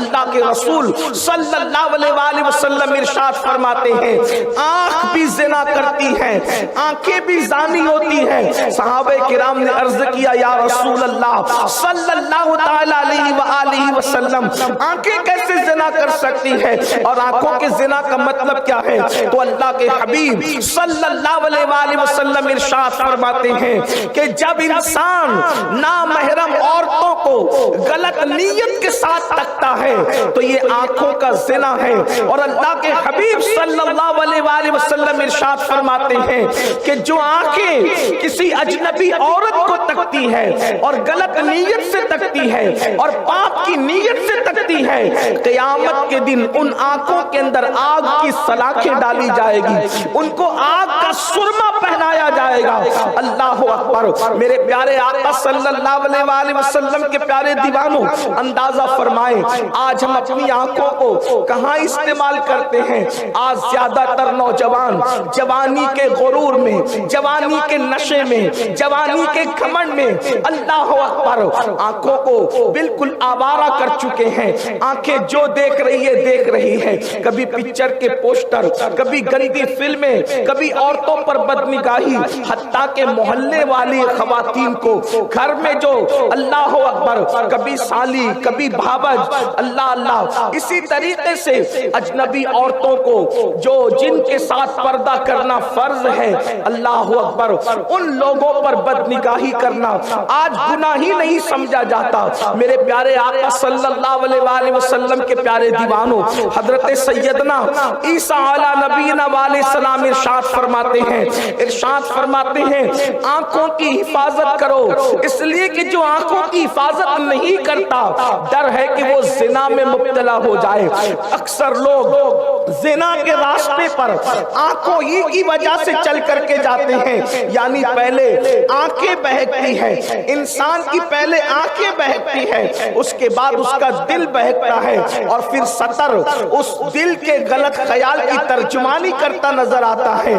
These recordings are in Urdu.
اللہ کے رسول صلی اللہ علیہ وسلم ارشاد فرماتے ہیں آنکھ بھی زنا کرتی ہے، آنکھیں بھی زانی ہوتی ہے۔ صحابہ کرام نے عرض کیا یا رسول اللہ صلی اللہ تعالی علیہ وآلہ وسلم آنکھیں کیسے زنا کر سکتی ہے اور آنکھوں کے زنا کا مطلب کیا ہے؟ تو اللہ کے حبیب صلی اللہ علیہ وآلہ وسلم ارشاد فرماتے ہیں کہ جب انسان نامحرم عورتوں کو غلط نیت کے ساتھ تکتا ہے تو یہ آنکھوں کا زنا ہے۔ اور اللہ کے حبیب صلی اللہ علیہ وآلہ وسلم ارشاد فرماتے ہیں کہ جو آنکھیں کسی اجنبی عورت کو تکتی ہے اور غلط نیت سے تکتی ہے اور پاپ کی نیت سے تکتی ہے، قیامت کے دن ان آنکھوں کے اندر آگ کی سلاخیں ڈالی جائے گی، ان کو آگ کا سرما پہنایا جائے گا۔ اللہ اکبر۔ میرے پیارے آقا صلی اللہ علیہ وآلہ وسلم کے پیارے دیوانوں، اندازہ فرمائیں آج ہم اپنی آنکھوں کو کہاں استعمال کرتے ہیں؟ آج زیادہ تر نوجوان جوانی کے غرور میں، جوانی کے نشے میں، جوانی کے گھمنڈ میں اللہ اکبر آنکھوں کو بالکل آوارہ کر چکے ہیں۔ آنکھیں جو دیکھ رہی ہے، کبھی پکچر کے پوسٹر، کبھی گندی فلمیں، کبھی عورتوں پر بدنگاہی، حتیٰ کہ محلے والی خواتین کو گھر میں جو اللہ اکبر کبھی سالی کبھی بھابج، اللہ اللہ، اسی طریقے سے اجنبی عورتوں کو جو جن کے ساتھ پردہ کرنا فرض ہے، اللہ اکبر، ان لوگوں پر بدنگاہی کرنا آج گناہ ہی نہیں سمجھا جاتا۔ میرے پیارے آقا صلی اللہ علیہ وآلہ وسلم کے پیارے دیوانوں، حضرت سیدنا عیسیٰ علیہ نبینا علیہ السلام ارشاد فرماتے ہیں آنکھوں کی حفاظت کرو، اس لیے کہ جو آنکھوں کی حفاظت نہیں کرتا ڈر ہے کہ وہ زنا میں مبتلا ہو جائے۔ اکثر لوگ زنا کے راستے پر آنکھوں ہی کی وجہ سے چل کر کے جاتے ہیں، یعنی پہلے آنکھیں بہکتی ہے انسان کی، پہلے آنکھیں بہکتی ہے، اس کے بعد اس کا دل بہکتا ہے، اور پھر سطر اس دل کے غلط خیال کی ترجمانی کرتا نظر آتا ہے۔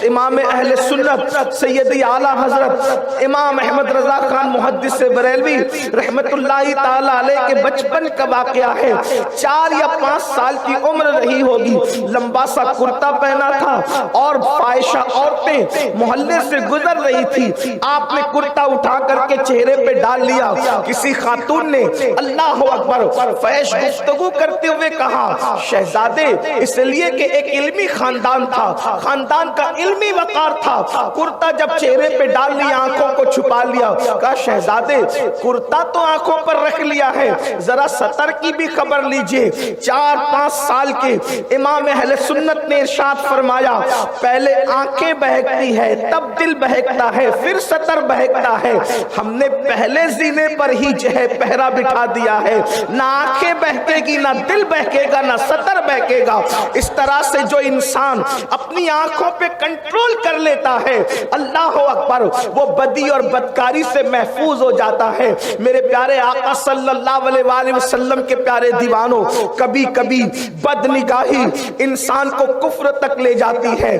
امام اہل سنت سیدی اعلیٰ حضرت امام احمد رضا خان محدث بریلوی رحمت اللہ تعالی علیہ کے بچپن کا واقعہ ہے۔ 4 یا 5 سال کی عمر رہی ہوگی، لمبا سا کرتا پہنا تھا اور فاحشہ عورتیں محلے سے گزر رہی تھی، آپ نے کرتا اٹھا کر کے چہرے پہ ڈال لیا۔ کسی خاتون نے اللہ اکبر فحش گفتگو کرتے ہوئے کہا شہزادے، اس لیے کہ ایک علمی خاندان تھا، خاندان کا علمی وقار تھا، کرتا جب چہرے پہ ڈال لیا آنکھوں کو چھپا لیا، کہا شہزادے کرتا تو آنکھوں پر رکھ لیا ہے، ذرا سطر کی بھی خبر لیجئے۔ 4-5 سال کے امام اہل سنت نے ارشاد فرمایا پہلے آنکھیں بہکتی ہے، تب دل بہکتا ہے، پھر سطر بہکتا ہے۔ ہم نے پہلے زینے پر ہی جو ہے پہرا بٹھا دیا ہے، نہ آنکھیں بہکے گی، نہ دل بہکے گا، نہ سطر بہکے گا۔ اس طرح سے جو انسان اپنی آنکھوں پہ کنٹرول کر لیتا ہے اللہ اکبر، وہ بدی اور بدکاری سے محفوظ ہو جاتا ہے۔ میرے پیارے آقا صلی اللہ علیہ وآلہ وسلم کے پیارے دیوانوں، کبھی کبھی بدنگاہی انسان کو کفر تک لے جاتی ہے۔